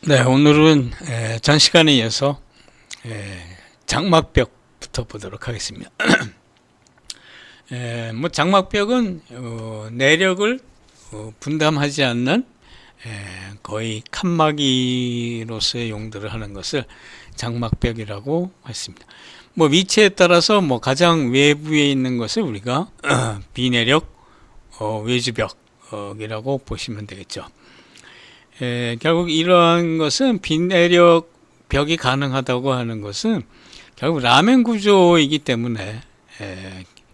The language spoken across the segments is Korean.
네, 오늘은 전 시간에 이어서 장막벽부터 보도록 하겠습니다. 뭐 장막벽은 내력을 분담하지 않는 거의 칸막이로서의 용도를 하는 것을 장막벽이라고 했습니다. 뭐 위치에 따라서 뭐 가장 외부에 있는 것을 우리가 비내력 외주벽이라고 보시면 되겠죠. 결국 이러한 것은 비내력 벽이 가능하다고 하는 것은 결국 라멘 구조이기 때문에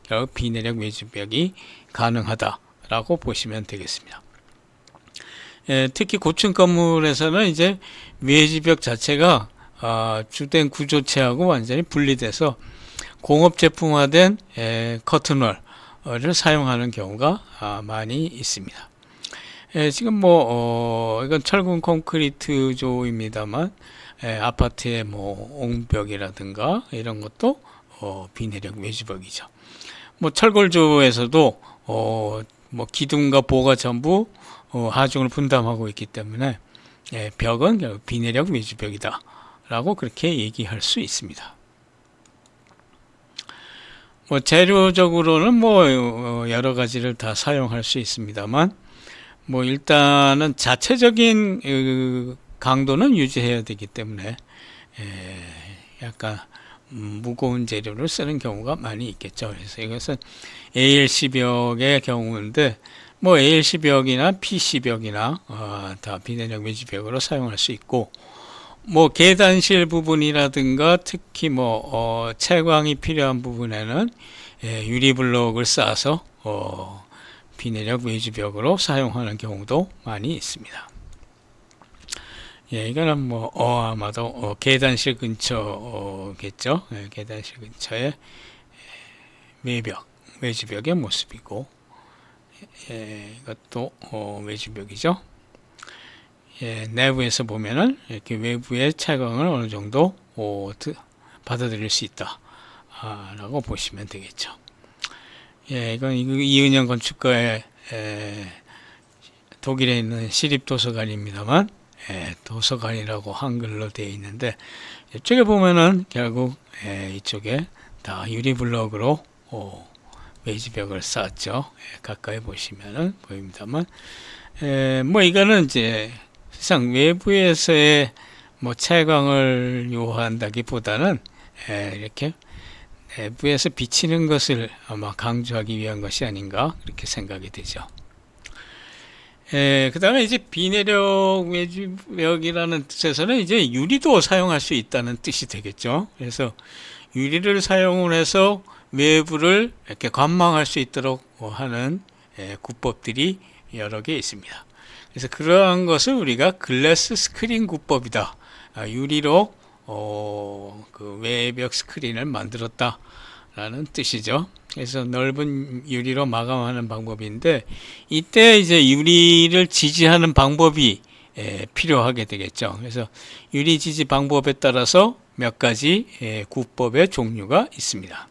결국 비내력 외주벽이 가능하다라고 보시면 되겠습니다. 특히 고층 건물에서는 이제 외주벽 자체가 주된 구조체하고 완전히 분리돼서 공업 제품화된 커튼월을 사용하는 경우가 많이 있습니다. 지금 이건 철근 콘크리트조입니다만, 아파트의 옹벽이라든가 이런 것도 비내력 외주벽이죠. 철골조에서도 기둥과 보가 전부 하중을 분담하고 있기 때문에 벽은 비내력 외주벽이다 라고 그렇게 얘기할 수 있습니다. 재료적으로는 여러 가지를 다 사용할 수 있습니다만, 일단은 자체적인 강도는 유지해야 되기 때문에 약간 무거운 재료를 쓰는 경우가 많이 있겠죠. 그래서 이것은 ALC벽의 경우인데 ALC벽이나 PC벽이나 다 비내력 외주벽으로 사용할 수 있고, 계단실 부분이라든가 특히 채광이 필요한 부분에는 유리블록을 쌓아서 비내력 외주벽으로 사용하는 경우도 많이 있습니다. 이거는 아마도 계단실 근처겠죠. 계단실 근처의 외주벽의 모습이고, 이것도 외주벽이죠. 내부에서 보면은 이렇게 외부의 채광을 어느 정도 받아들일 수 있다 라고 보시면 되겠죠. 이건 이은영 건축가의 독일에 있는 시립도서관입니다만, 도서관이라고 한글로 되어 있는데, 이쪽에 보면은 결국 이쪽에 다 유리블럭으로 외주벽을 쌓았죠. 가까이 보시면은 보입니다만, 이거는 이제 세상 외부에서의 채광을 요한다기보다는 이렇게 내부에서 비치는 것을 아마 강조하기 위한 것이 아닌가 그렇게 생각이 되죠. 그 다음에 이제 비내력 외주벽이라는 뜻에서는 이제 유리도 사용할 수 있다는 뜻이 되겠죠. 그래서 유리를 사용을 해서 외부를 이렇게 관망할 수 있도록 하는 구법들이 여러 개 있습니다. 그래서 그러한 것을 우리가 글래스 스크린 구법이다. 유리로 그 외벽 스크린을 만들었다 라는 뜻이죠. 그래서 넓은 유리로 마감하는 방법인데, 이때 이제 유리를 지지하는 방법이 필요하게 되겠죠. 그래서 유리 지지 방법에 따라서 몇 가지 구법의 종류가 있습니다.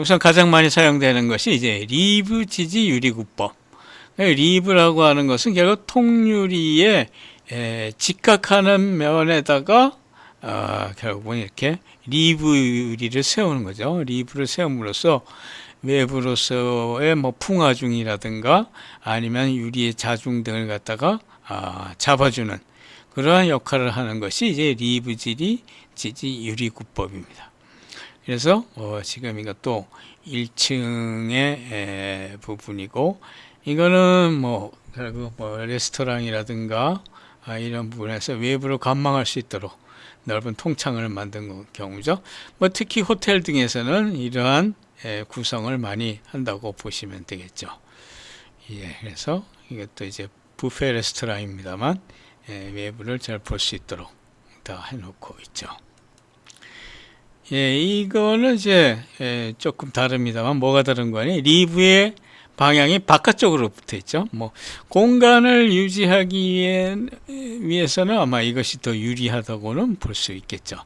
우선 가장 많이 사용되는 것이 이제 리브 지지 유리 구법. 리브라고 하는 것은 결국 통유리에 직각하는 면에다가 결국은 이렇게 리브 유리를 세우는 거죠. 리브를 세움으로써 외부로서의 풍화중이라든가 아니면 유리의 자중 등을 갖다가 잡아주는 그러한 역할을 하는 것이 이제 리브 지지 유리 구법입니다. 그래서 지금 이것도 1층의 부분이고, 이거는 결국 레스토랑이라든가 이런 부분에서 외부를 관망할 수 있도록 넓은 통창을 만든 경우죠. 특히 호텔 등에서는 이러한 구성을 많이 한다고 보시면 되겠죠. 그래서 이것도 이제 뷔페 레스토랑입니다만 외부를 잘 볼 수 있도록 다 해놓고 있죠. 이거는 이제 조금 다릅니다만 뭐가 다른 거니? 리브의 방향이 바깥쪽으로 붙어 있죠. 공간을 유지하기 위해서는 아마 이것이 더 유리하다고는 볼 수 있겠죠.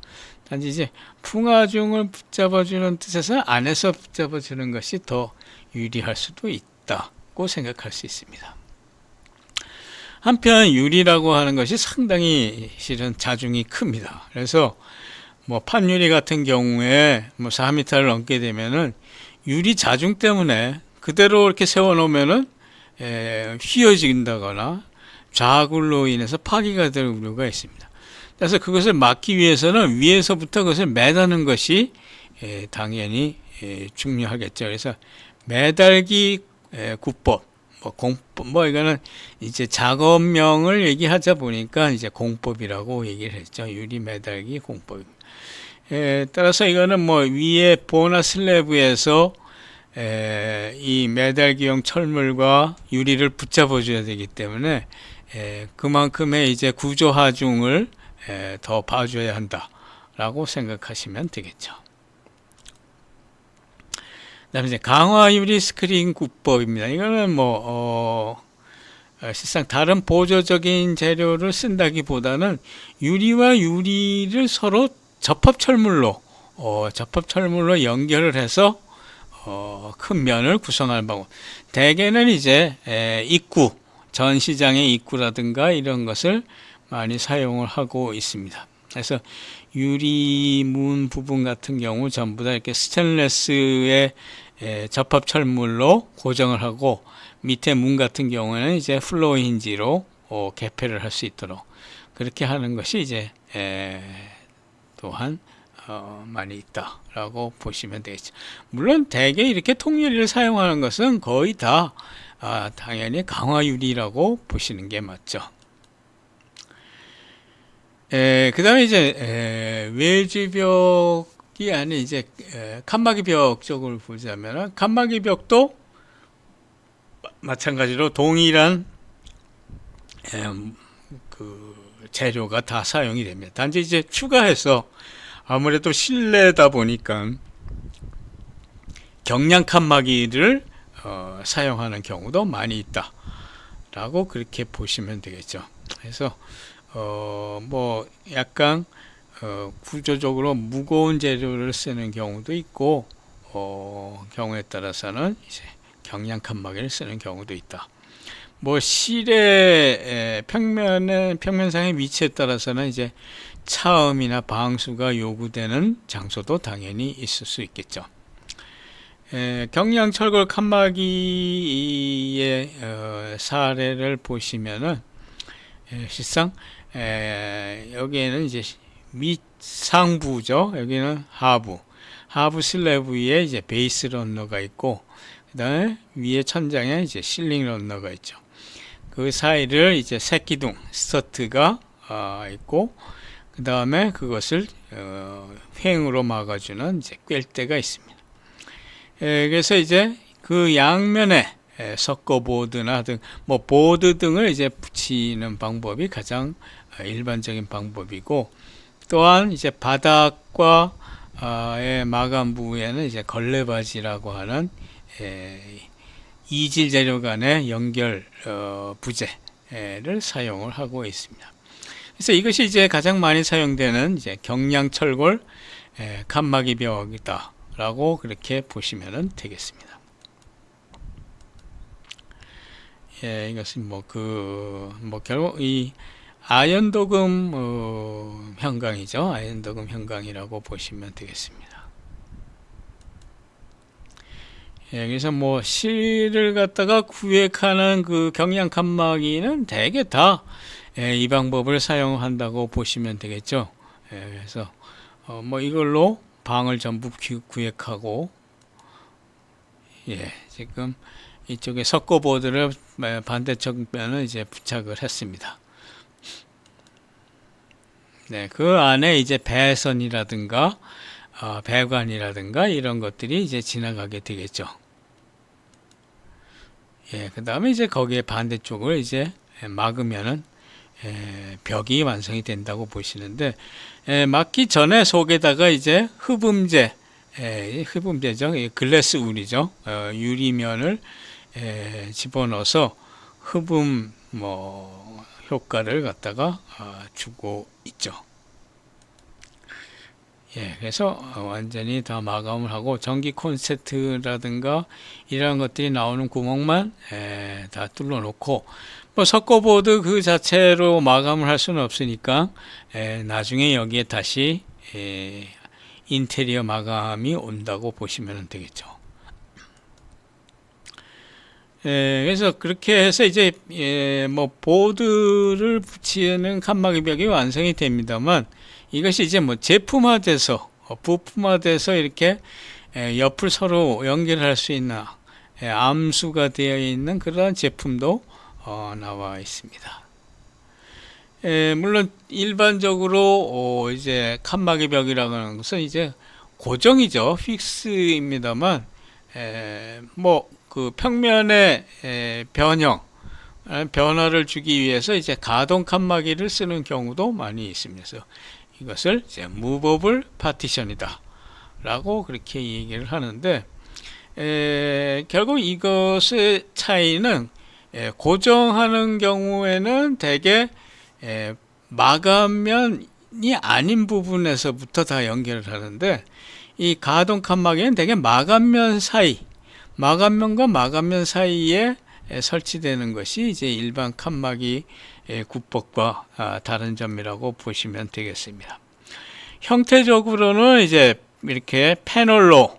단지 이제 풍화중을 붙잡아주는 뜻에서 안에서 붙잡아주는 것이 더 유리할 수도 있다고 생각할 수 있습니다. 한편 유리라고 하는 것이 상당히 실은 자중이 큽니다. 그래서 뭐 판유리 같은 경우에 뭐 4m를 넘게 되면은 유리 자중 때문에 그대로 이렇게 세워 놓으면은 휘어진다거나 좌굴로 인해서 파기가 될 우려가 있습니다. 그래서 그것을 막기 위해서는 위에서부터 그것을 매다는 것이 당연히 중요하겠죠. 그래서 매달기 구법, 뭐 공법, 뭐 이거는 이제 작업명을 얘기하자 보니까 이제 공법이라고 얘기를 했죠. 유리 매달기 공법입니다. 따라서 이거는 뭐 위에 보나 슬래브에서 이 매달기용 철물과 유리를 붙잡아 줘야 되기 때문에 그만큼의 이제 구조 하중을 더 봐줘야 한다라고 생각하시면 되겠죠. 그다음에 이제 강화 유리 스크린 구법입니다. 이거는 뭐 실상 다른 보조적인 재료를 쓴다기보다는 유리와 유리를 서로 접합철물로 연결을 해서 큰 면을 구성할 방법. 대개는 이제 입구, 전시장의 입구라든가 이런 것을 많이 사용을 하고 있습니다. 그래서 유리문 부분 같은 경우 전부 다 이렇게 스테인리스의 접합철물로 고정을 하고 밑에 문 같은 경우에는 이제 플로어 힌지로 개폐를 할 수 있도록 그렇게 하는 것이 이제 또한 많이 있다라고 보시면 되겠죠. 물론 대개 이렇게 통유리를 사용하는 것은 거의 다 당연히 강화유리라고 보시는 게 맞죠. 그 다음에 이제 외주벽이 아닌 이제 칸막이 벽 쪽을 보자면 칸막이 벽도 마찬가지로 동일한 그 재료가 다 사용이 됩니다. 단지 이제 추가해서 아무래도 실내다 보니까 경량 칸막이를 사용하는 경우도 많이 있다라고 그렇게 보시면 되겠죠. 그래서 뭐 약간 구조적으로 무거운 재료를 쓰는 경우도 있고 경우에 따라서는 이제 경량 칸막이를 쓰는 경우도 있다. 뭐 실의 평면상의 위치에 따라서는 이제 차음이나 방수가 요구되는 장소도 당연히 있을 수 있겠죠. 경량 철골 칸막이의 사례를 보시면은 실상 여기에는 이제 밑상부죠. 여기는 하부 슬래브 위에 이제 베이스 런너가 있고 그 다음에 위에 천장에 이제 실링 런너가 있죠. 그 사이를 이제 새기둥 스터트가 있고 그 다음에 그것을 횡으로 막아주는 이제 꿰대가 있습니다. 그래서 이제 그 양면에 석고보드나 등 뭐 보드 등을 이제 붙이는 방법이 가장 일반적인 방법이고 또한 이제 바닥과 마감부에는 이제 걸레바지라고 하는 이질 재료 간의 연결 부재를 사용을 하고 있습니다. 그래서 이것이 이제 가장 많이 사용되는 이제 경량 철골 칸막이 벽이다라고 그렇게 보시면 되겠습니다. 이것은 결국 이 아연도금 형광이죠. 아연도금 형광이라고 보시면 되겠습니다. 그래서 뭐 실을 갖다가 구획하는 그 경량 칸막이는 대개 다 이 방법을 사용한다고 보시면 되겠죠. 그래서 뭐 이걸로 방을 전부 구획하고 지금 이쪽에 석고보드를 반대쪽 면을 이제 부착을 했습니다. 그 안에 이제 배선이라든가 배관이라든가 이런 것들이 이제 지나가게 되겠죠. 그 다음에 이제 거기에 반대쪽을 이제 막으면은 벽이 완성이 된다고 보시는데 막기 전에 속에다가 이제 흡음재죠. 글래스 울이죠. 유리면을 집어넣어서 흡음 효과를 갖다가 주고 있죠. 그래서 완전히 다 마감을 하고 전기 콘센트라든가 이런 것들이 나오는 구멍만 다 뚫어 놓고 뭐 석고보드 그 자체로 마감을 할 수는 없으니까 나중에 여기에 다시 인테리어 마감이 온다고 보시면 되겠죠. 그래서 그렇게 해서 이제 뭐 보드를 붙이는 칸막이 벽이 완성이 됩니다만, 이것이 이제 뭐 제품화돼서 부품화돼서 이렇게 옆을 서로 연결할 수 있는 암수가 되어 있는 그러한 제품도 나와 있습니다. 물론 일반적으로 이제 칸막이 벽이라는 것은 이제 고정이죠, 픽스입니다만, 뭐 그 평면의 변화를 주기 위해서 이제 가동 칸막이를 쓰는 경우도 많이 있습니다. 그래서 이것을 이제 무버블 파티션이다 라고 그렇게 얘기를 하는데, 결국 이것의 차이는 고정하는 경우에는 대개 마감면이 아닌 부분에서부터 다 연결을 하는데, 이 가동 칸막이는 대개 마감면과 마감면 사이에 설치되는 것이 이제 일반 칸막이 구법과 다른 점이라고 보시면 되겠습니다. 형태적으로는 이제 이렇게 패널로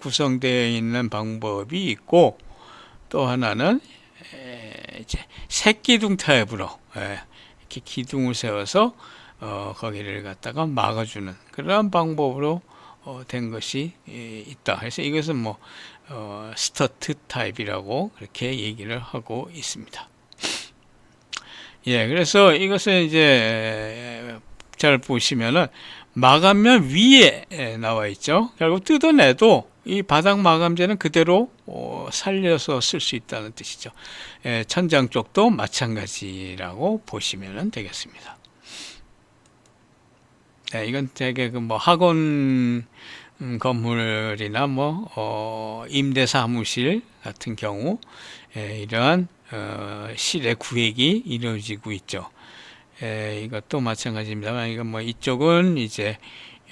구성되어 있는 방법이 있고, 또 하나는 이제 새기둥 타입으로 이렇게 기둥을 세워서 거기를 갖다가 막아주는 그런 방법으로 된 것이 있다. 그래서 이것은 뭐 스터트 타입이라고 그렇게 얘기를 하고 있습니다. 그래서 이것은 이제 잘 보시면은 마감면 위에 나와 있죠. 결국 뜯어내도 이 바닥 마감재는 그대로 살려서 쓸 수 있다는 뜻이죠. 천장 쪽도 마찬가지라고 보시면 되겠습니다. 이건 되게 그 뭐 학원 건물이나 뭐 임대 사무실 같은 경우 이러한 실의 구획이 이루어지고 있죠. 이것도 마찬가지입니다만, 이건 뭐 이쪽은 이제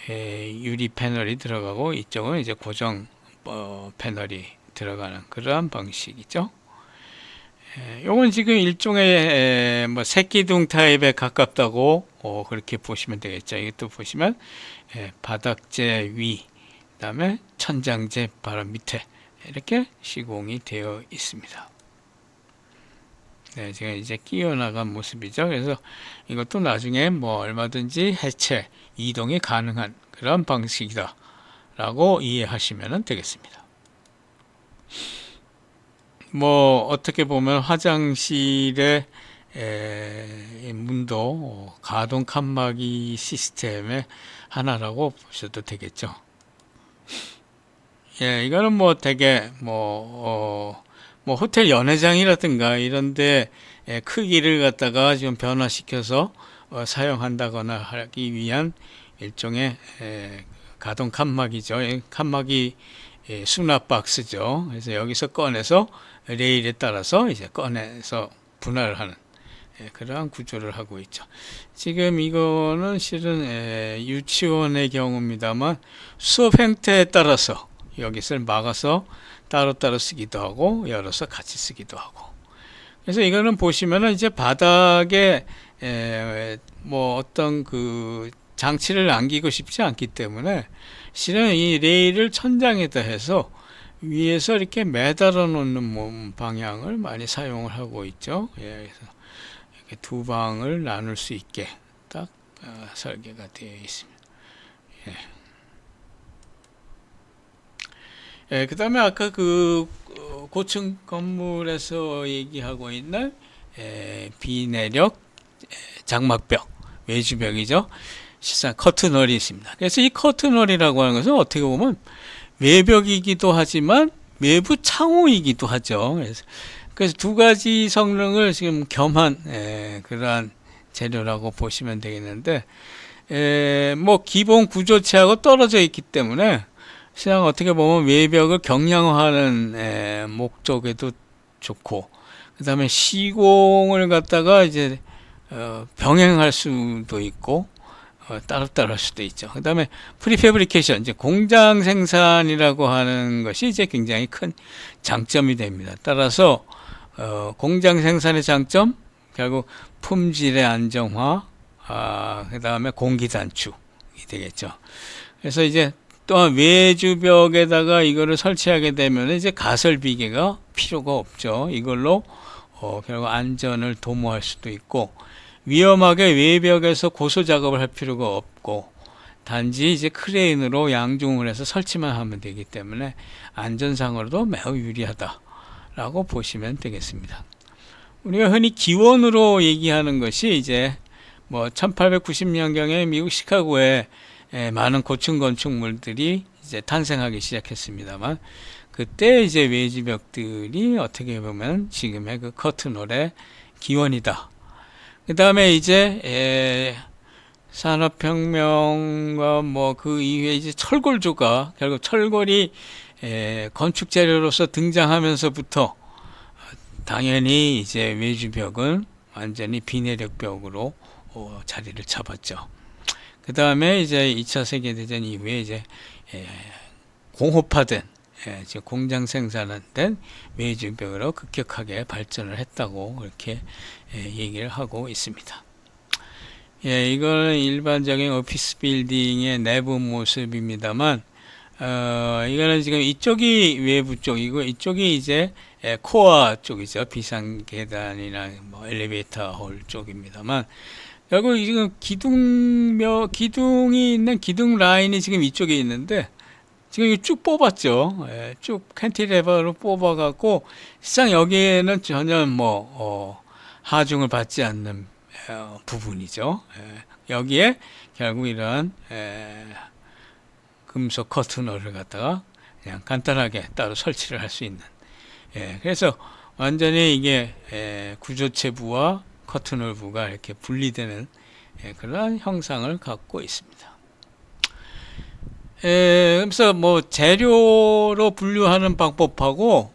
유리 패널이 들어가고 이쪽은 이제 고정 패널이 들어가는 그러한 방식이죠. 요건 지금 일종의 뭐 새기둥 타입에 가깝다고 그렇게 보시면 되겠죠. 이것도 보시면 바닥재 위, 그다음에 천장재 바로 밑에 이렇게 시공이 되어 있습니다. 제가 이제 끼워 나간 모습이죠. 그래서 이것도 나중에 뭐 얼마든지 해체, 이동이 가능한 그런 방식이다 라고 이해하시면 되겠습니다. 뭐 어떻게 보면 화장실의 문도 가동 칸막이 시스템의 하나라고 보셔도 되겠죠. 이거는 뭐 되게 뭐 호텔 연회장이라든가 이런데 크기를 갖다가 좀 변화시켜서 사용한다거나 하기 위한 일종의 가동 칸막이죠. 칸막이 수납 박스죠. 그래서 여기서 꺼내서 레일에 따라서 이제 꺼내서 분할을 하는 그러한 구조를 하고 있죠. 지금 이거는 실은 유치원의 경우입니다만, 수업 행태에 따라서 여기를 막아서 따로따로 쓰기도 하고 열어서 같이 쓰기도 하고, 그래서 이거는 보시면은 이제 바닥에 뭐 어떤 그 장치를 남기고 싶지 않기 때문에 실은 이 레일을 천장에다 해서 위에서 이렇게 매달아 놓는 방향을 많이 사용을 하고 있죠. 그래서 이렇게 두 방을 나눌 수 있게 딱 설계가 되어 있습니다. 그 다음에 아까 그 고층 건물에서 얘기하고 있는 비내력 장막벽, 외주벽이죠. 실상 커튼홀이 있습니다. 그래서 이 커튼홀이라고 하는 것은 어떻게 보면 외벽이기도 하지만 외부 창호이기도 하죠. 그래서 두 가지 성능을 지금 겸한 그러한 재료라고 보시면 되겠는데, 뭐 기본 구조체하고 떨어져 있기 때문에 실상 어떻게 보면 외벽을 경량화하는 목적에도 좋고, 그 다음에 시공을 갖다가 이제 병행할 수도 있고 따로따로 할 수도 있죠. 그 다음에 프리패브리케이션, 이제 공장 생산이라고 하는 것이 이제 굉장히 큰 장점이 됩니다. 따라서 공장 생산의 장점, 결국 품질의 안정화, 그 다음에 공기 단축이 되겠죠. 그래서 이제 또한 외주벽에다가 이거를 설치하게 되면 이제 가설비계가 필요가 없죠. 이걸로 결국 안전을 도모할 수도 있고, 위험하게 외벽에서 고소 작업을 할 필요가 없고, 단지 이제 크레인으로 양중을 해서 설치만 하면 되기 때문에 안전상으로도 매우 유리하다라고 보시면 되겠습니다. 우리가 흔히 기원으로 얘기하는 것이 이제 뭐 1890년경에 미국 시카고에 많은 고층 건축물들이 이제 탄생하기 시작했습니다만, 그때 이제 외지벽들이 어떻게 보면 지금의 그 커튼홀의 기원이다. 그 다음에 이제 산업혁명과 뭐 그 이후에 이제 철골조가, 결국 철골이 건축 재료로서 등장하면서부터 당연히 이제 외주벽은 완전히 비내력벽으로 자리를 잡았죠. 그 다음에 이제 2차 세계대전 이후에 이제 공업화된, 지금 공장 생산된 외주벽으로 급격하게 발전을 했다고 그렇게 얘기를 하고 있습니다. 이거는 일반적인 오피스 빌딩의 내부 모습입니다만, 이거는 지금 이쪽이 외부 쪽이고, 이쪽이 이제 코어 쪽이죠. 비상계단이나 뭐 엘리베이터 홀 쪽입니다만, 결국 지금 기둥이 있는 기둥 라인이 지금 이쪽에 있는데, 지금 쭉 뽑았죠. 쭉 캔티레버로 뽑아갖고, 실상 여기에는 전혀 뭐, 하중을 받지 않는 부분이죠. 여기에 결국 이런 금속 커튼홀을 갖다가 그냥 간단하게 따로 설치를 할 수 있는, 그래서 완전히 이게 구조체부와 커튼홀부가 이렇게 분리되는 그런 형상을 갖고 있습니다. 그래서 뭐 재료로 분류하는 방법하고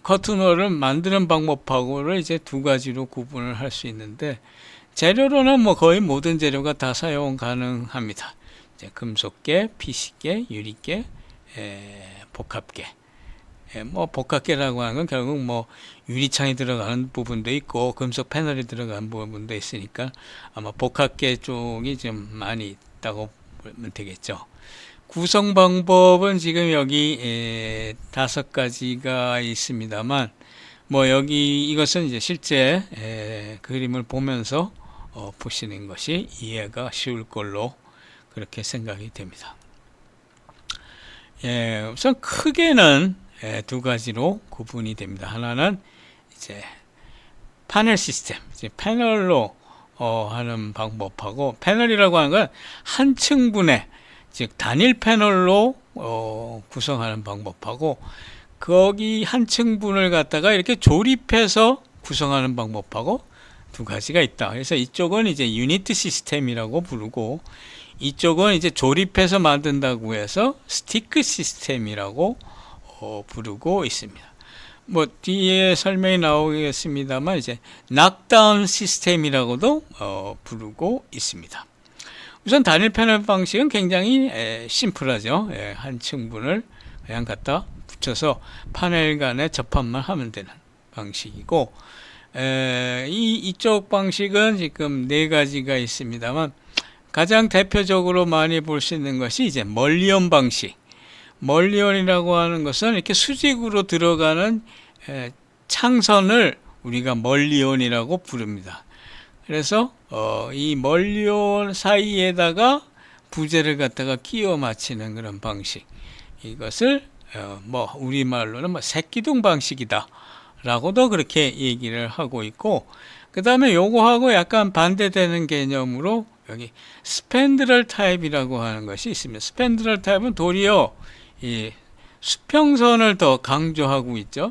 커튼홀을 만드는 방법하고를 이제 두 가지로 구분을 할 수 있는데, 재료로는 뭐 거의 모든 재료가 다 사용 가능합니다. 이제 금속계, PC계, 유리계, 복합계. 뭐 복합계라고 하는 건 결국 뭐 유리창이 들어가는 부분도 있고 금속 패널이 들어가는 부분도 있으니까 아마 복합계 쪽이 좀 많이 있다고 보면 되겠죠. 구성 방법은 지금 여기 5가지가 있습니다만, 뭐 여기 이것은 이제 실제 그림을 보면서 보시는 것이 이해가 쉬울 걸로 그렇게 생각이 됩니다. 우선 크게는 두 가지로 구분이 됩니다. 하나는 이제 패널 시스템, 이제 패널로 하는 방법하고, 패널이라고 하는 건 한 층분의, 즉 단일 패널로 구성하는 방법하고, 거기 한 층분을 갖다가 이렇게 조립해서 구성하는 방법하고 두 가지가 있다. 그래서 이쪽은 이제 유니트 시스템이라고 부르고, 이쪽은 이제 조립해서 만든다고 해서 스티크 시스템이라고 부르고 있습니다. 뭐 뒤에 설명이 나오겠습니다만, 이제 락다운 시스템이라고도 부르고 있습니다. 우선 단일 패널 방식은 굉장히 심플하죠. 한 층분을 그냥 갖다 붙여서 파넬 간에 접합만 하면 되는 방식이고, 이쪽 방식은 지금 4가지가 있습니다만, 가장 대표적으로 많이 볼 수 있는 것이 이제 멀리온 방식. 멀리온이라고 하는 것은 이렇게 수직으로 들어가는 창선을 우리가 멀리온이라고 부릅니다. 그래서 이 멀리온 사이에다가 부재를 갖다가 끼워 맞추는 그런 방식, 이것을 뭐 우리말로는 뭐 새기둥 방식이다 라고도 그렇게 얘기를 하고 있고, 그 다음에 요거하고 약간 반대되는 개념으로 여기 스팬드럴 타입이라고 하는 것이 있습니다. 스팬드럴 타입은 도리어 이 수평선을 더 강조하고 있죠.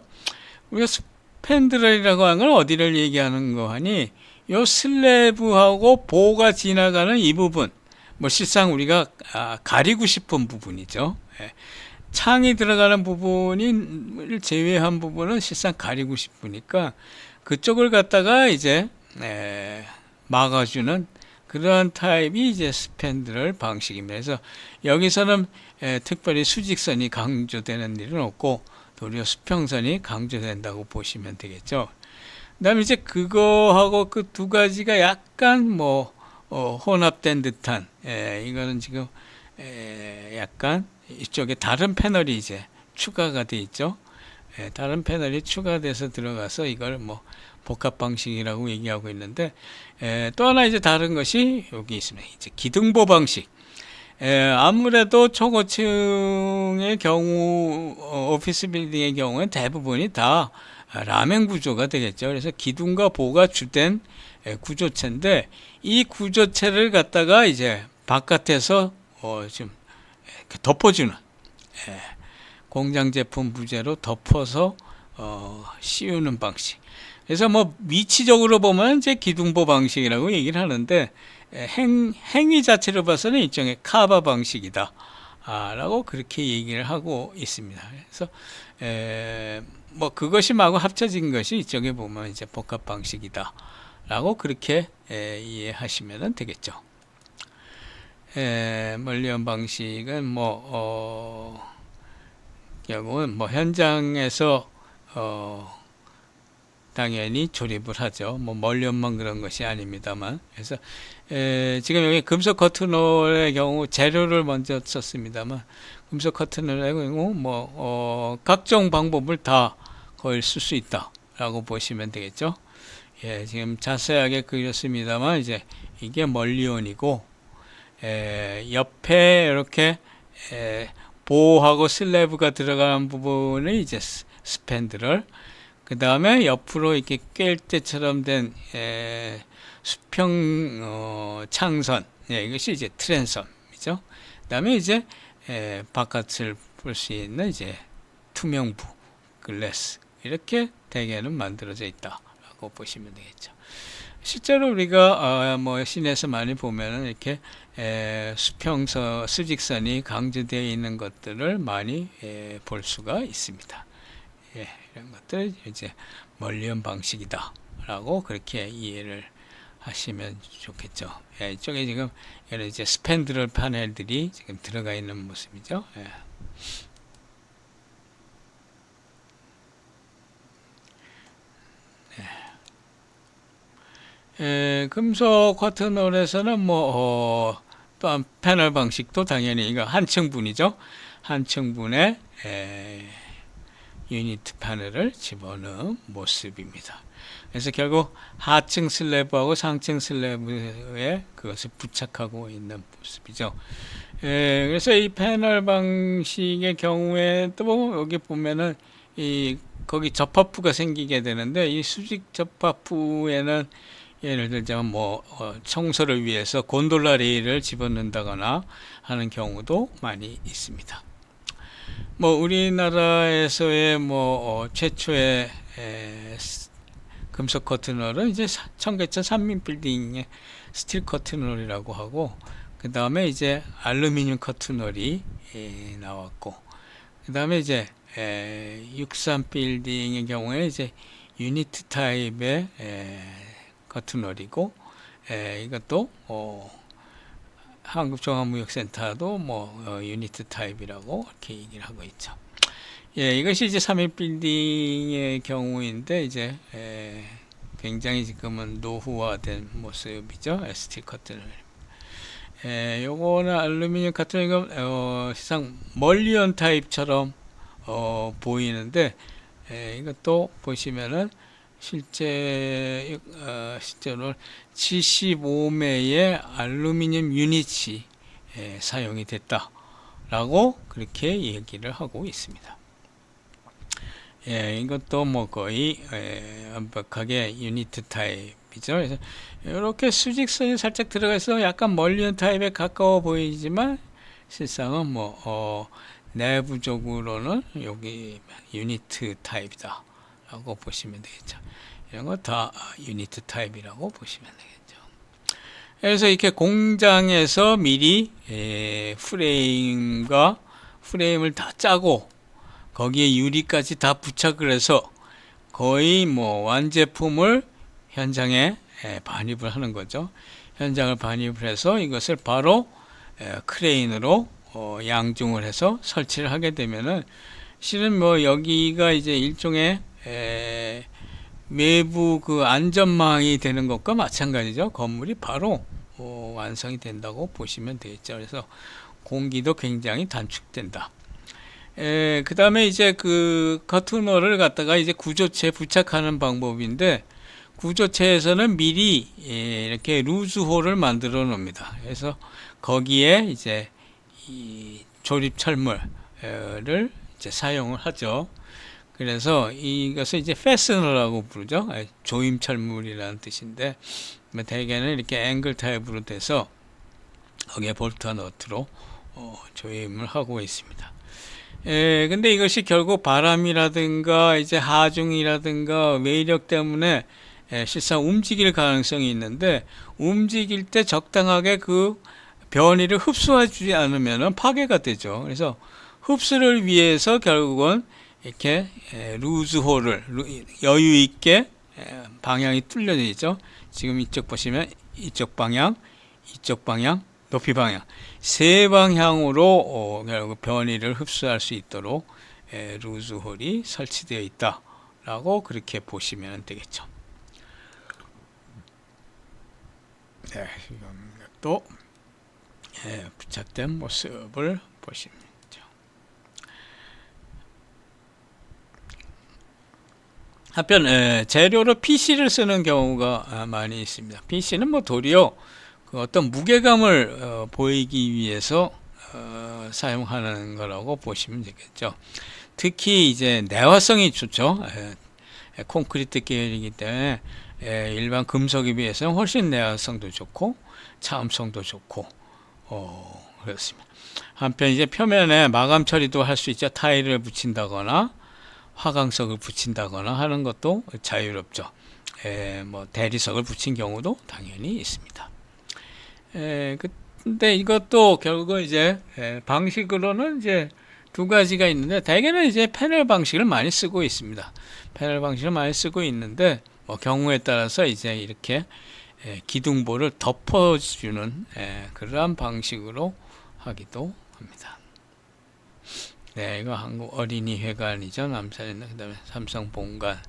우리가 스팬드럴이라고 하는 건 어디를 얘기하는 거 하니, 요 슬래브하고 보가 지나가는 이 부분, 뭐 실상 우리가 가리고 싶은 부분이죠. 창이 들어가는 부분을 제외한 부분은 실상 가리고 싶으니까 그쪽을 갖다가 이제 막아주는 그러한 타입이 이제 스팬드럴 방식입니다. 그래서 여기서는 특별히 수직선이 강조되는 일은 없고 도리어 수평선이 강조된다고 보시면 되겠죠. 그다음에 이제 그거하고 그 두 가지가 약간 혼합된 듯한, 이거는 지금 약간 이쪽에 다른 패널이 이제 추가가 돼 있죠. 다른 패널이 추가돼서 들어가서 이걸 복합 방식이라고 얘기하고 있는데, 또 하나 이제 다른 것이 여기 있습니다. 이제 기둥보 방식. 아무래도 초고층의 경우, 오피스 빌딩의 경우는 대부분이 다 라멘 구조가 되겠죠. 그래서 기둥과 보가 주된 구조체인데, 이 구조체를 갖다가 이제 바깥에서 좀 덮어주는, 공장 제품 부재로 덮어서 씌우는 방식. 그래서 위치적으로 보면 이제 기둥보 방식이라고 얘기를 하는데, 행위 자체로 봐서는 일종의 카바 방식이다 라고 그렇게 얘기를 하고 있습니다. 그래서 그것이 마구 합쳐진 것이 이쪽에 보면 이제 복합 방식이다 라고 그렇게 이해하시면 되겠죠. 멀리언 방식은 결국은 현장에서 당연히 조립을 하죠. 멀리언만 그런 것이 아닙니다만. 그래서 지금 여기 금속 커튼홀의 경우 재료를 먼저 썼습니다만, 금속 커튼홀의 경우 각종 방법을 다 거의 쓸 수 있다라고 보시면 되겠죠. 지금 자세하게 그렸습니다만 이제 이게 멀리온이고, 옆에 이렇게 보호하고 슬래브가 들어가는 부분은 이제 스팬드럴, 그 다음에 옆으로 이렇게 꿰일 때처럼 된 수평 창선, 이것이 이제 트랜섬이죠. 그 다음에 이제 바깥을 볼 수 있는 이제 투명부, 글래스, 이렇게 대개는 만들어져 있다라고 보시면 되겠죠. 실제로 우리가 시내에서 많이 보면은 이렇게 수직선이 강조되어 있는 것들을 많이 볼 수가 있습니다. 이런 것들 이제 멀리언 방식이다라고 그렇게 이해를 하시면 좋겠죠. 이쪽에 지금 이제 스팬드럴 패널들이 지금 들어가 있는 모습이죠. 금속 커튼홀에서는 또한 패널 방식도 당연히 이거 한 층분이죠. 한 층분에 유니트 패널을 집어넣은 모습입니다. 그래서 결국 하층 슬래브하고 상층 슬래브에 그것을 부착하고 있는 모습이죠. 그래서 이 패널 방식의 경우에 또 여기 보면은 거기 접합부가 생기게 되는데, 이 수직 접합부에는 예를 들자면 청소를 위해서 곤돌라 레일을 집어넣는다거나 하는 경우도 많이 있습니다. 우리나라에서의 최초의 금속 커튼홀은 이제 청계천 삼민빌딩의 스틸 커튼홀이라고 하고, 그 다음에 이제 알루미늄 커튼홀이 나왔고, 그 다음에 이제 63빌딩의 경우에 이제 유니트 타입의 커튼홀이고, 이것도 한국종합무역센터도 유니트 타입이라고 이렇게 얘기를 하고 있죠. 이것이 이제 3일 빌딩의 경우인데, 이제 굉장히 지금은 노후화된 모습이죠. ST 커튼을. 요거는 알루미늄 커튼, 이거 시상 멀리언 타입처럼 보이는데, 이것도 보시면은 실제로 75매의 알루미늄 유닛이 사용이 됐다라고 그렇게 얘기를 하고 있습니다. 이것도 거의 완벽하게 유니트 타입이죠. 그래서 이렇게 수직선이 살짝 들어가 있어 약간 멀리언 타입에 가까워 보이지만, 실상은 내부적으로는 여기 유니트 타입이다 라고 보시면 되겠죠. 이런 거 다 유니트 타입이라고 보시면 되겠죠. 그래서 이렇게 공장에서 미리 프레임을 다 짜고 거기에 유리까지 다 부착을 해서 거의 완제품을 현장에 반입을 하는 거죠. 현장을 반입을 해서 이것을 바로 크레인으로 양중을 해서 설치를 하게 되면은 실은 뭐 여기가 이제 일종의 외부 그 안전망이 되는 것과 마찬가지죠. 건물이 바로 완성이 된다고 보시면 되겠죠. 그래서 공기도 굉장히 단축된다. 그 다음에 이제 그 커튼홀을 갖다가 이제 구조체에 부착하는 방법인데, 구조체에서는 미리 이렇게 루즈홀을 만들어 놓습니다. 그래서 거기에 이제 이 조립 철물을 이제 사용을 하죠. 그래서 이것을 이제 fastener라고 부르죠. 조임 철물이라는 뜻인데, 대개는 이렇게 앵글 타입으로 돼서 거기에 볼트와 너트로 조임을 하고 있습니다. 근데 이것이 결국 바람이라든가 이제 하중이라든가 외력 때문에 실상 움직일 가능성이 있는데, 움직일 때 적당하게 그 변이를 흡수해주지 않으면 파괴가 되죠. 그래서 흡수를 위해서 결국은 이렇게 루즈홀을 여유 있게 방향이 뚫려져 있죠. 지금 이쪽 보시면 이쪽 방향, 높이 방향 세 방향으로 결국 변이를 흡수할 수 있도록 루즈홀이 설치되어 있다라고 그렇게 보시면 되겠죠. 네, 이것도 부착된 모습을 보시면 되죠. 한편 재료로 PC를 쓰는 경우가 많이 있습니다. PC는 뭐 도리어 그 어떤 무게감을 보이기 위해서 사용하는 거라고 보시면 되겠죠. 특히 이제 내화성이 좋죠. 콘크리트 계열이기 때문에 일반 금속에 비해서는 훨씬 내화성도 좋고 차음성도 좋고 그렇습니다. 한편 이제 표면에 마감 처리도 할 수 있죠. 타일을 붙인다거나 화강석을 붙인다거나 하는 것도 자유롭죠. 뭐 대리석을 붙인 경우도 당연히 있습니다. 근데 이것도 결국은 이제 방식으로는 이제 두 가지가 있는데, 대개는 이제 패널 방식을 많이 쓰고 있습니다. 패널 방식을 많이 쓰고 있는데, 뭐 경우에 따라서 이제 이렇게 기둥볼을 덮어주는 그러한 방식으로 하기도 합니다. 네, 이거 한국 어린이회관이죠. 남산에는. 그 다음에 삼성 본관,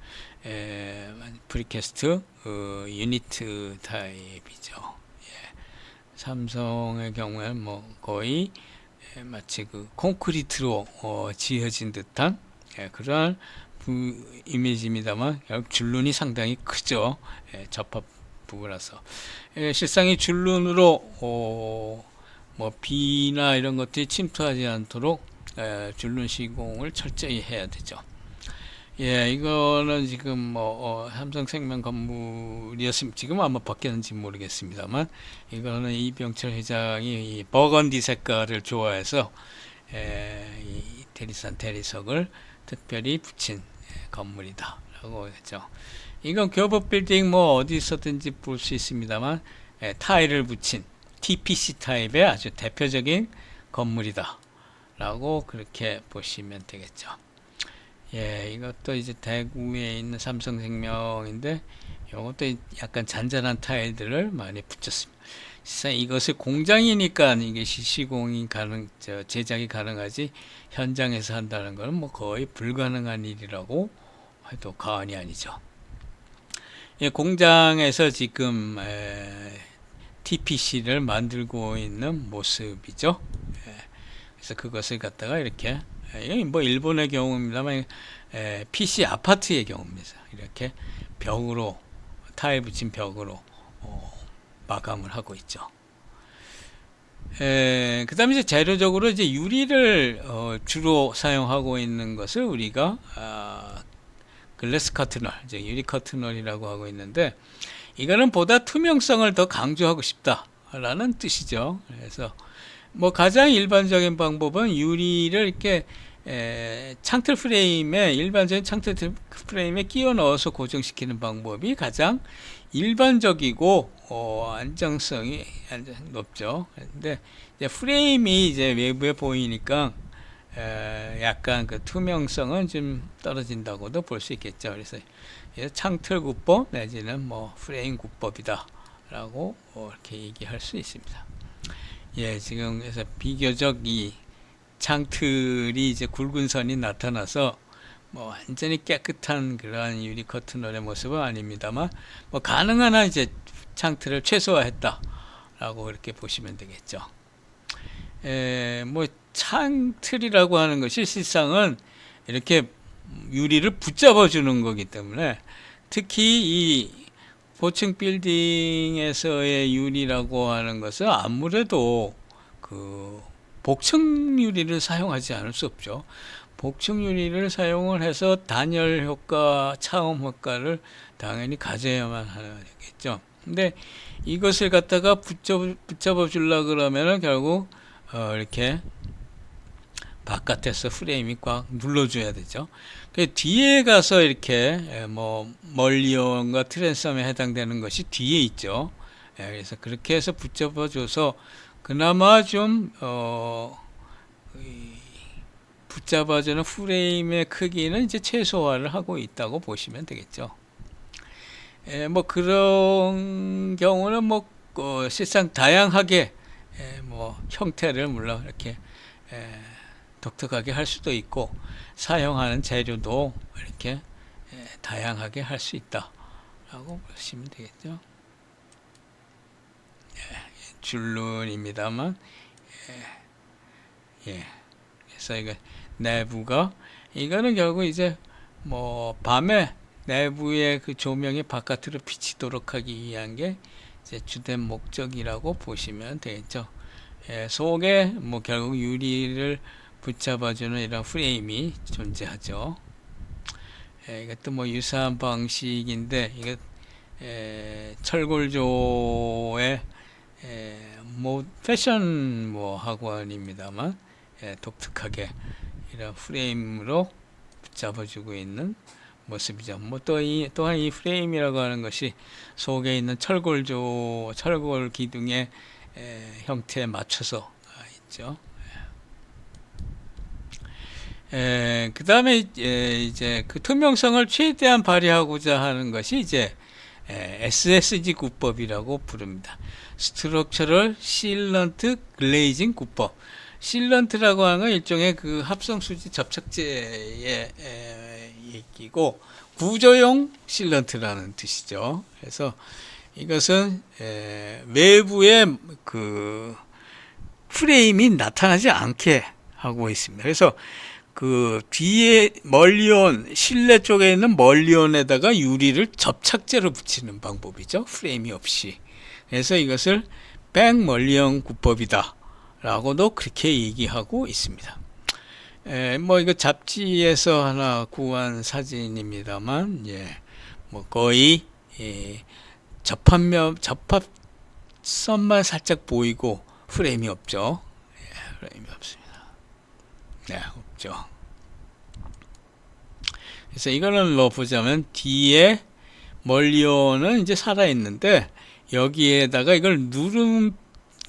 프리캐스트 유니트 타입이죠. 삼성의 경우에는 뭐 거의 마치 그 콘크리트로 지어진 듯한 그러한 이미지입니다만, 결국 줄눈이 상당히 크죠. 접합부라서 실상 이 줄눈으로 뭐 비나 이런 것들이 침투하지 않도록 줄눈 시공을 철저히 해야 되죠. 이거는 지금 뭐 삼성생명 건물이었으면 지금 아마 바뀌었는지 모르겠습니다만, 이거는 이병철 회장이 이 버건디 색깔을 좋아해서 이 대리산 대리석을 특별히 붙인 건물이다라고 했죠. 이건 교법 빌딩 뭐 어디서든지 볼 수 있습니다만, 타일을 붙인 TPC 타입의 아주 대표적인 건물이다라고 그렇게 보시면 되겠죠. 이것도 이제 대구에 있는 삼성생명인데, 이것도 약간 잔잔한 타일들을 많이 붙였습니다. 실상 이것을 공장이니까 이게 시공이 제작이 가능하지, 현장에서 한다는 것은 뭐 거의 불가능한 일이라고 해도 과언이 아니죠. 공장에서 지금 TPC를 만들고 있는 모습이죠. 그래서 그것을 갖다가 이렇게, 뭐 일본의 경우입니다만 PC 아파트의 경우입니다. 이렇게 벽으로 타일 붙인 벽으로 마감을 하고 있죠. 그 다음에 이제 재료적으로 이제 유리를 주로 사용하고 있는 것을 우리가 글래스 커튼홀, 이제 유리 커튼홀이라고 하고 있는데, 이거는 보다 투명성을 더 강조하고 싶다라는 뜻이죠. 그래서 뭐 가장 일반적인 방법은 유리를 이렇게 창틀 프레임에, 일반적인 창틀 프레임에 끼워 넣어서 고정시키는 방법이 가장 일반적이고 안정성이 높죠. 근데 이제 프레임이 이제 외부에 보이니까 약간 그 투명성은 좀 떨어진다고도 볼 수 있겠죠. 그래서 창틀 구법 내지는 뭐 프레임 구법이다라고 이렇게 얘기할 수 있습니다. 예, 지금 그래서 비교적 이 창틀이 이제 굵은 선이 나타나서 뭐 완전히 깨끗한 그러한 유리 커튼홀의 모습은 아닙니다만 뭐 가능한 한 이제 창틀을 최소화했다라고 그렇게 보시면 되겠죠. 뭐 창틀이라고 하는 것이 실상은 이렇게 유리를 붙잡아 주는 거기 때문에 특히 이 고층 빌딩에서의 유리라고 하는 것은 아무래도 그 복층 유리를 사용하지 않을 수 없죠. 복층 유리를 사용을 해서 단열 효과, 차음 효과를 당연히 가져야만 하겠죠. 근데 이것을 갖다가 붙잡아 주려 그러면은 결국 이렇게 바깥에서 프레임이 꽉 눌러줘야 되죠. 그 뒤에 가서 이렇게 뭐 멀리온과 트랜섬에 해당되는 것이 뒤에 있죠. 그래서 그렇게 해서 붙잡아줘서 그나마 좀 붙잡아주는 프레임의 크기는 이제 최소화를 하고 있다고 보시면 되겠죠. 뭐 그런 경우는 뭐 실상 다양하게 뭐 형태를 물론 이렇게 독특하게 할 수도 있고 사용하는 재료도 이렇게 다양하게 할 수 있다라고 보시면 되겠죠. 줄눈입니다만 그래서 이거 내부가 이거는 결국 이제 뭐 밤에 내부의 그 조명이 바깥으로 비치도록 하기 위한 게 이제 주된 목적이라고 보시면 되겠죠. 속에 뭐 결국 유리를 붙잡아주는 이런 프레임이 존재하죠. 이것도 뭐 유사한 방식인데 이게 철골조의 뭐 패션 뭐 학원입니다만 독특하게 이런 프레임으로 붙잡아주고 있는 모습이죠. 뭐 또한 이 프레임이라고 하는 것이 속에 있는 철골 기둥의 형태에 맞춰서 있죠. 그 다음에 이제 그 투명성을 최대한 발휘하고자 하는 것이 이제 SSG 구법이라고 부릅니다. 스트럭처럴 실런트 글레이징 구법. 실런트라고 하는 건 일종의 그 합성수지 접착제의 얘기고 구조용 실런트라는 뜻이죠. 그래서 이것은 외부에 그 프레임이 나타나지 않게 하고 있습니다. 그래서 그 뒤에 멀리온 실내 쪽에 있는 멀리온에다가 유리를 접착제로 붙이는 방법이죠. 프레임이 없이. 그래서 이것을 백멀리온 구법이다 라고도 그렇게 얘기하고 있습니다. 뭐 이거 잡지에서 하나 구한 사진입니다만 뭐 거의 접합선만 살짝 보이고 프레임이 없죠. 프레임이 없습니다. 없죠. 그래서 이거는 뭐 보자면 뒤에 멀리온은 이제 살아 있는데 여기에다가 이걸 누른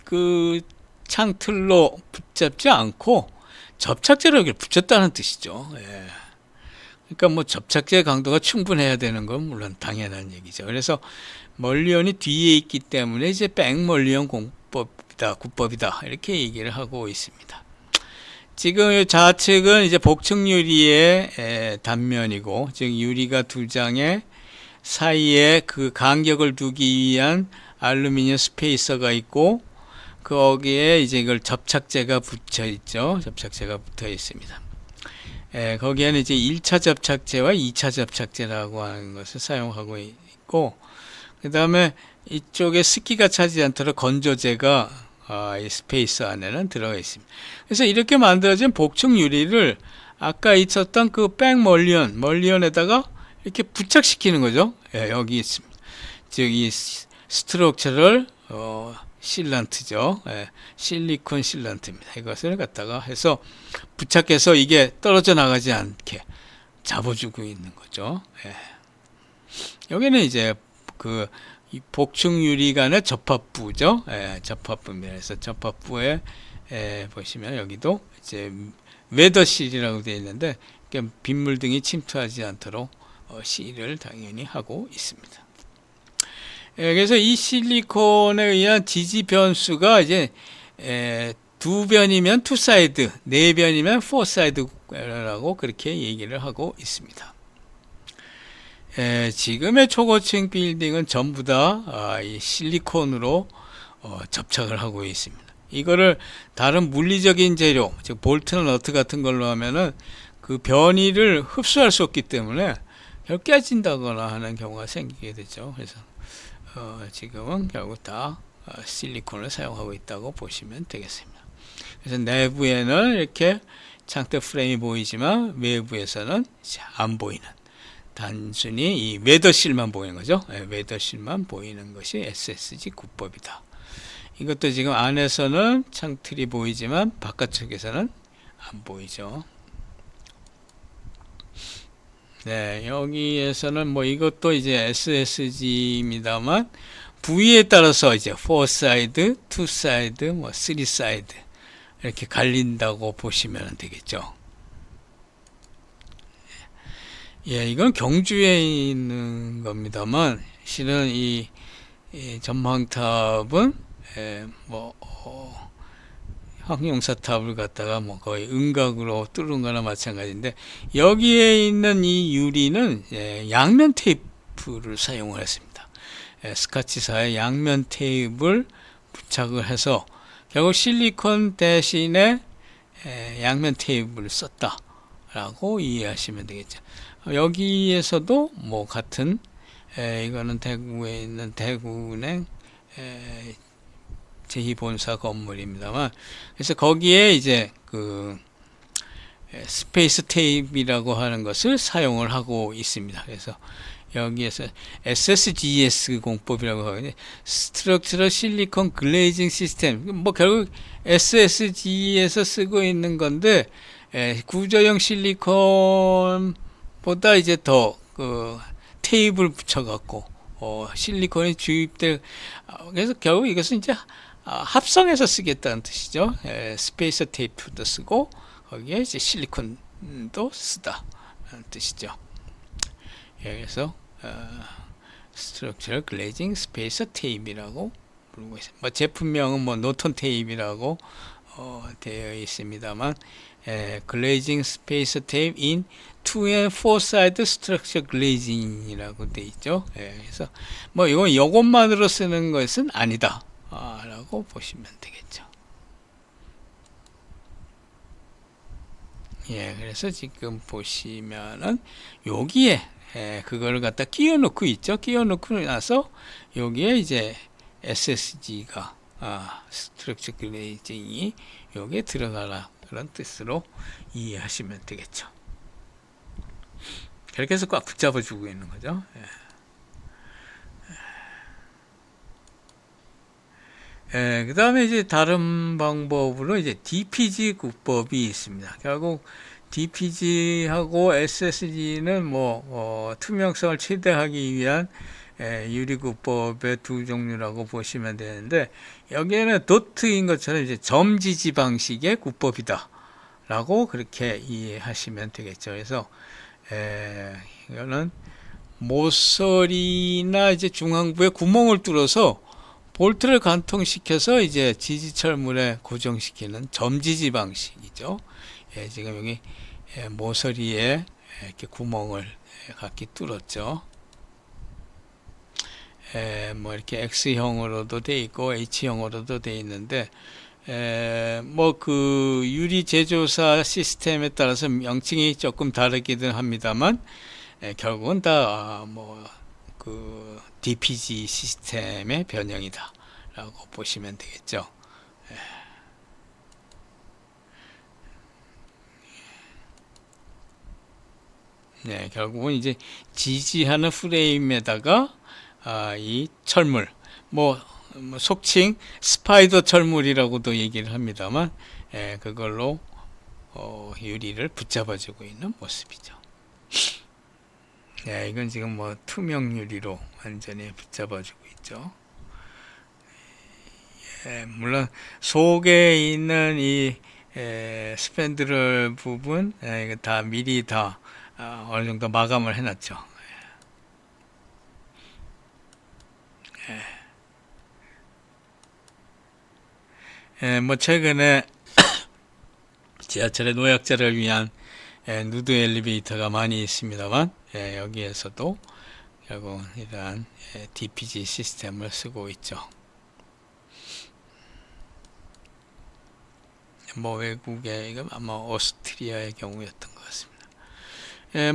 그 창틀로 붙잡지 않고 접착제로 여기 붙였다는 뜻이죠. 그러니까 뭐 접착제 강도가 충분해야 되는 건 물론 당연한 얘기죠. 그래서 멀리온이 뒤에 있기 때문에 이제 백멀리온 구법이다 이렇게 얘기를 하고 있습니다. 지금 좌측은 이제 복층 유리의 단면이고, 즉 유리가 두 장의 사이에 그 간격을 두기 위한 알루미늄 스페이서가 있고, 거기에 이제 이걸 접착제가 붙여 있죠. 접착제가 붙어 있습니다. 거기에는 이제 1차 접착제와 2차 접착제라고 하는 것을 사용하고 있고, 그 다음에 이쪽에 습기가 차지 않도록 건조제가 이 스페이스 안에는 들어가 있습니다. 그래서 이렇게 만들어진 복층 유리를 아까 있었던 그 멀리온에다가 이렇게 부착시키는 거죠. 여기 있습니다. 즉 이 스트럭처럴 실런트죠. 실리콘 실런트입니다. 이것을 갖다가 해서 부착해서 이게 떨어져 나가지 않게 잡아주고 있는 거죠. 여기는 이제 그 이 복층 유리관의 접합부죠. 접합부입니다. 그래서 접합부에 보시면 여기도 이제 웨더실이라고 되어 있는데 빗물 등이 침투하지 않도록 실을 당연히 하고 있습니다. 그래서 이 실리콘에 의한 지지 변수가 이제 두 변이면 투 사이드, 네 변이면 포 사이드라고 그렇게 얘기를 하고 있습니다. 지금의 초고층 빌딩은 전부 다 이 실리콘으로 접착을 하고 있습니다. 이거를 다른 물리적인 재료, 즉 볼트나 너트 같은 걸로 하면은 그 변이를 흡수할 수 없기 때문에 결국 깨진다거나 하는 경우가 생기게 되죠. 그래서 지금은 결국 다 실리콘을 사용하고 있다고 보시면 되겠습니다. 그래서 내부에는 이렇게 창틀 프레임이 보이지만 외부에서는 안 보이는, 단순히 이 웨더실만 보이는 거죠. 웨더실만 보이는 것이 SSG 구법이다. 이것도 지금 안에서는 창틀이 보이지만 바깥쪽에서는 안 보이죠. 네, 여기에서는 뭐 이것도 이제 SSG입니다만 부위에 따라서 이제 4사이드, 2사이드, 뭐 3사이드 이렇게 갈린다고 보시면 되겠죠. 예, 이건 경주에 있는 겁니다만 실은 이 전망탑은 항용사탑을 갖다가 뭐 거의 음각으로 뚫은 거나 마찬가지인데, 여기에 있는 이 유리는 양면 테이프를 사용을 했습니다. 스카치사의 양면 테이프를 부착을 해서 결국 실리콘 대신에 양면 테이프를 썼다 라고 이해하시면 되겠죠. 여기에서도 뭐 같은, 이거는 대구에 있는 대구은행 제2본사 건물입니다만, 그래서 거기에 이제 그 스페이스 테이프라고 하는 것을 사용을 하고 있습니다. 그래서 여기에서 SSGS 공법이라고 하거든요. 스트럭처럴 실리콘 글레이징 시스템. 뭐 결국 SSG에서 쓰고 있는 건데, 구조형 실리콘보다 이제 더 그 테이프를 붙여갖고 실리콘이 주입될, 그래서 결국 이것은 이제 합성해서 쓰겠다는 뜻이죠. 스페이스 테이프도 쓰고 거기에 이제 실리콘도 쓰다라는 뜻이죠. 그래서 스트럭처럴 글레이징 스페이스 테이프라고 부르고 있습니다. 뭐 제품명은 뭐 노턴 테이프라고 되어 있습니다만, 글레이징 스페이스 테이프 in 2 and 4 side structure glazing이라고 되어 있죠. 그래서 뭐 이건 이것만으로 쓰는 것은 아니다 라고 보시면 되겠죠. 예, 그래서 지금 보시면은 여기에 그거를 갖다 끼워 놓고 있죠. 끼워 놓고 나서 여기에 이제 SSG가 스트럭처 글레이징이 여기에 들어가라, 그런 뜻으로 이해하시면 되겠죠. 그렇게 해서 꽉 붙잡아 주고 있는 거죠. 그 다음에 이제 다른 방법으로 이제 DPG 구법이 있습니다. 결국 DPG하고 SSG는 뭐 투명성을 최대하기 위한 유리구법의 두 종류라고 보시면 되는데, 여기에는 도트인 것처럼 이제 점지지 방식의 구법이다 라고 그렇게 이해하시면 되겠죠. 그래서 이거는 모서리나 이제 중앙부에 구멍을 뚫어서 볼트를 관통시켜서 이제 지지철물에 고정시키는 점지지 방식이죠. 지금 여기 모서리에 이렇게 구멍을 각기 뚫었죠. 뭐 이렇게 X형으로도 돼 있고 H형으로도 돼 있는데, 뭐 그 유리 제조사 시스템에 따라서 명칭이 조금 다르기는 합니다만, 결국은 다 뭐 그 DPG 시스템의 변형이다 라고 보시면 되겠죠. 네, 결국은 이제 지지하는 프레임에다가 이 철물, 뭐 속칭 스파이더 철물이라고도 얘기를 합니다만, 그걸로 유리를 붙잡아주고 있는 모습이죠. 이건 지금 뭐 투명 유리로 완전히 붙잡아주고 있죠. 물론 속에 있는 이 스팬드럴 부분, 이거 다 미리 다 어느 정도 마감을 해놨죠. 뭐 최근에 지하철의 노약자를 위한 누드 엘리베이터가 많이 있습니다만, 여기에서도 결국 이러한 DPG 시스템을 쓰고 있죠. 뭐 외국의, 이건 아마 오스트리아의 경우였던 것 같습니다.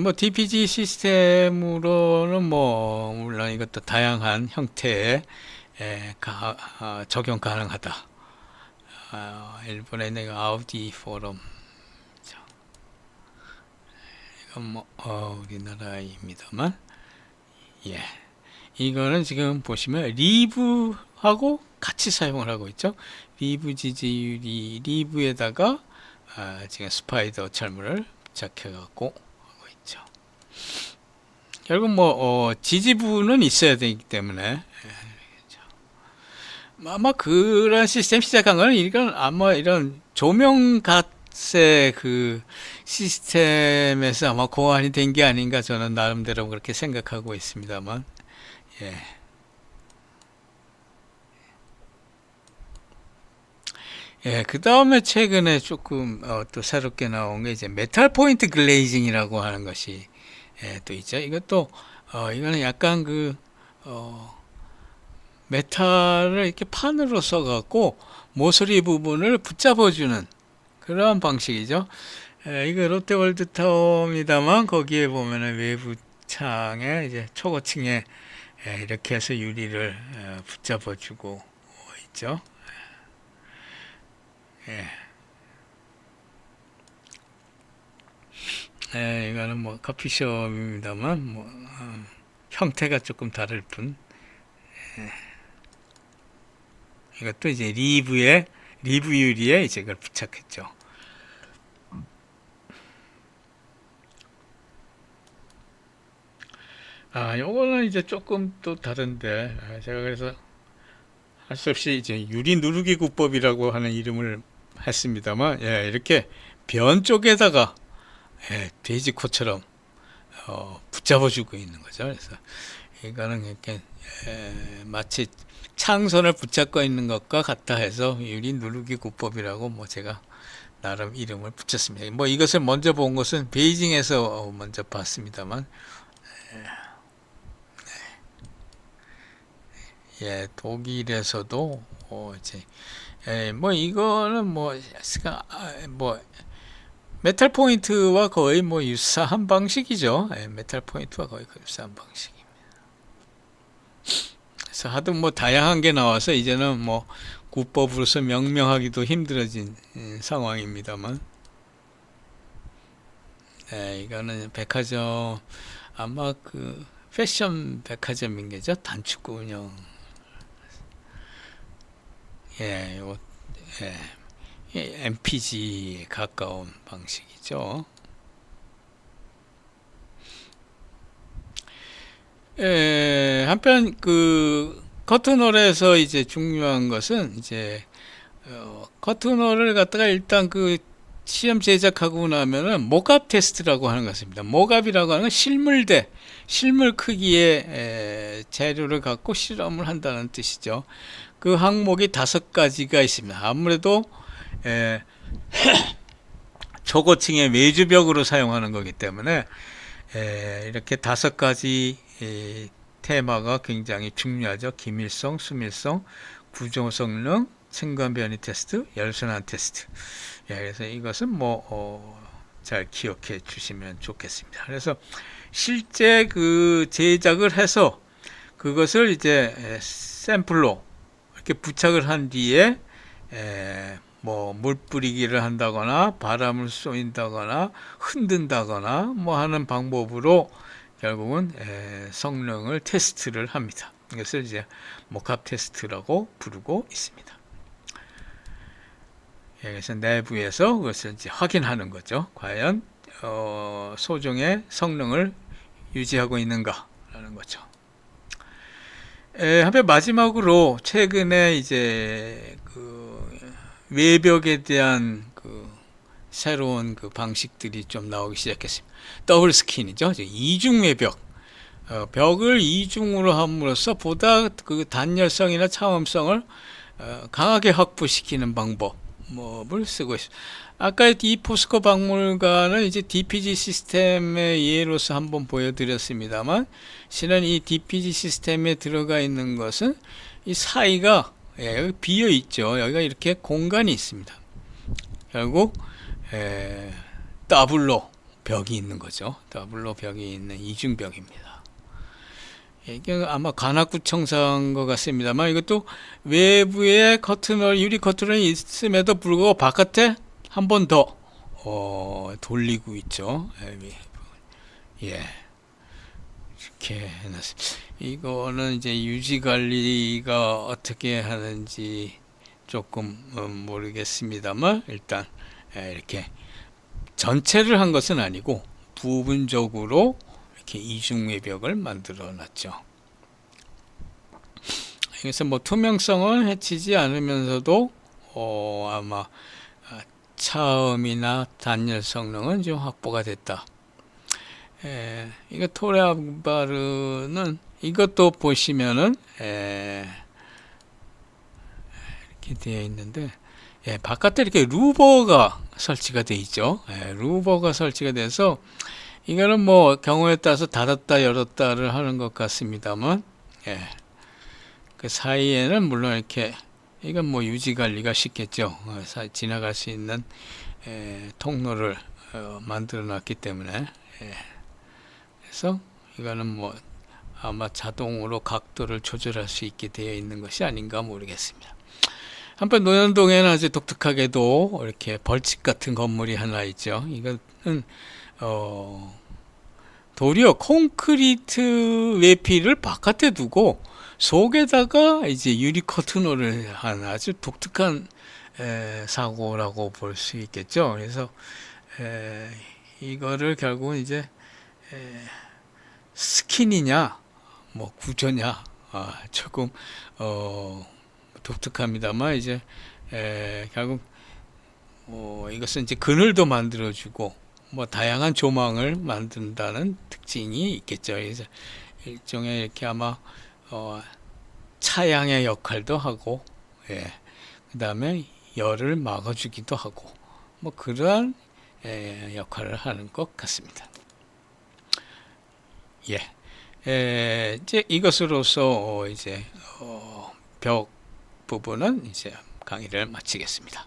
뭐 DPG 시스템으로는 뭐 물론 이것도 다양한 형태의 적용 가능하다. 일본에 있는 아우디 포럼, 이건 뭐 우리나라입니다만, 이거는 지금 보시면 리브하고 같이 사용을 하고 있죠. 리브 지지율이 리브에다가 지금 스파이더 철물을 부착해 갖고 하고 있죠. 결국 뭐 지지부는 있어야 되기 때문에, 아마 그런 시스템 시작한 거는 이건 아마 이런 조명갓의 그 시스템에서 아마 고안이 된 게 아닌가, 저는 나름대로 그렇게 생각하고 있습니다만, 그 다음에 최근에 조금 또 새롭게 나온 게 이제 메탈 포인트 글레이징이라고 하는 것이 또 있죠. 이것도 이거는 약간 그 메탈을 이렇게 판으로 써갖고 모서리 부분을 붙잡아주는 그러한 방식이죠. 이거 롯데월드타워입니다만, 거기에 보면은 외부 창에 이제 초고층에 이렇게 해서 유리를 붙잡아주고 있죠. 이거는 뭐 커피숍입니다만, 뭐 형태가 조금 다를 뿐. 이것도 이제 리브 유리에 이제 그걸 부착했죠. 요거는 이제 조금 또 다른데, 제가 그래서 할 수 없이 이제 유리 누르기 구법이라고 하는 이름을 했습니다만, 이렇게 변 쪽에다가 돼지코처럼 붙잡아주고 있는 거죠. 그래서 이거는 이렇게 마치 창선을 붙잡고 있는 것과 같다 해서 유리 누르기 구법이라고 뭐 제가 나름 이름을 붙였습니다. 뭐 이것을 먼저 본 것은 베이징에서 먼저 봤습니다만, 독일에서도 이제 뭐 이거는 뭐 메탈 포인트와 거의 뭐 유사한 방식이죠. 메탈 포인트와 거의 유사한 방식입니다. 그래서 하도 뭐 다양한 게 나와서 이제는 뭐 구법으로서 명명하기도 힘들어진 상황입니다만, 이거는 백화점, 아마 그 패션 백화점인 게죠. 단축구 운영. MPG에 가까운 방식이죠. 한편 그 커튼홀에서 이제 중요한 것은 이제 커튼홀을 갖다가 일단 그 시험 제작하고 나면은 모갑 테스트라고 하는 것입니다. 모갑이라고 하는 건 실물 크기의 재료를 갖고 실험을 한다는 뜻이죠. 그 항목이 5가지가 있습니다. 아무래도 초고층의 외주벽으로 사용하는 거기 때문에 이렇게 5가지 테마가 굉장히 중요하죠. 기밀성, 수밀성, 구조 성능, 층간 변이 테스트, 열선한 테스트. 그래서 이것은 뭐 잘 기억해 주시면 좋겠습니다. 그래서 실제 그 제작을 해서 그것을 이제 샘플로 이렇게 부착을 한 뒤에 뭐 물 뿌리기를 한다거나 바람을 쏘인다거나 흔든다거나 뭐 하는 방법으로 결국은 성능을 테스트를 합니다. 이것을 이제 모캅 테스트라고 부르고 있습니다. 그래서 내부에서 그것을 이제 확인하는 거죠. 과연 소종의 성능을 유지하고 있는가라는 거죠. 한편 마지막으로 최근에 이제 그 외벽에 대한 그 새로운 그 방식들이 좀 나오기 시작했습니다. 더블 스킨이죠. 이중 외벽. 벽을 이중으로 함으로써 보다 그 단열성이나 차음성을 강하게 확보시키는 방법을 쓰고 있습니다. 아까 이 포스코 박물관은 이제 DPG 시스템의 예로서 한번 보여드렸습니다만, 실은 이 DPG 시스템에 들어가 있는 것은 이 사이가 여기 비어 있죠. 여기가 이렇게 공간이 있습니다. 결국 더블로 벽이 있는 거죠. 더블로 벽이 있는 이중벽입니다. 이게 아마 관악구청사인 것 같습니다만, 이것도 외부에 커튼홀, 유리 커튼홀이 있음에도 불구하고 바깥에 한 번 더 돌리고 있죠. 예, 이렇게 해놨습니다. 이거는 이제 유지 관리가 어떻게 하는지 조금 모르겠습니다만, 일단 이렇게 전체를 한 것은 아니고 부분적으로 이렇게 이중 외벽을 만들어 놨죠. 그래서 뭐 투명성은 해치지 않으면서도 아마 차음이나 단열 성능은 좀 확보가 됐다. 이거 토레아바르는 이것도 보시면은 이렇게 되어 있는데, 바깥에 이렇게 루버가 설치가 되어 있죠. 루버가 설치가 돼서 이거는 뭐 경우에 따라서 닫았다 열었다를 하는 것 같습니다만, 그 사이에는 물론 이렇게, 이건 뭐 유지 관리가 쉽겠죠. 지나갈 수 있는 통로를 만들어 놨기 때문에, 그래서 이거는 뭐 아마 자동으로 각도를 조절할 수 있게 되어 있는 것이 아닌가 모르겠습니다. 한편 논현동에는 아주 독특하게도 이렇게 벌집 같은 건물이 하나 있죠. 이거는 도리어 콘크리트 외피를 바깥에 두고 속에다가 이제 유리 커튼홀을 한 아주 독특한 사고라고 볼 수 있겠죠. 그래서 이거를 결국은 이제 스킨이냐 뭐 구조냐 조금 독특합니다만, 이제 결국 이것은 이제 그늘도 만들어주고 뭐 다양한 조망을 만든다는 특징이 있겠죠. 그래서 일종의 이렇게 아마 차양의 역할도 하고, 그 다음에 열을 막아주기도 하고, 뭐 그러한 역할을 하는 것 같습니다. 이제 이것으로서 이제 벽 부분은 이제 강의를 마치겠습니다.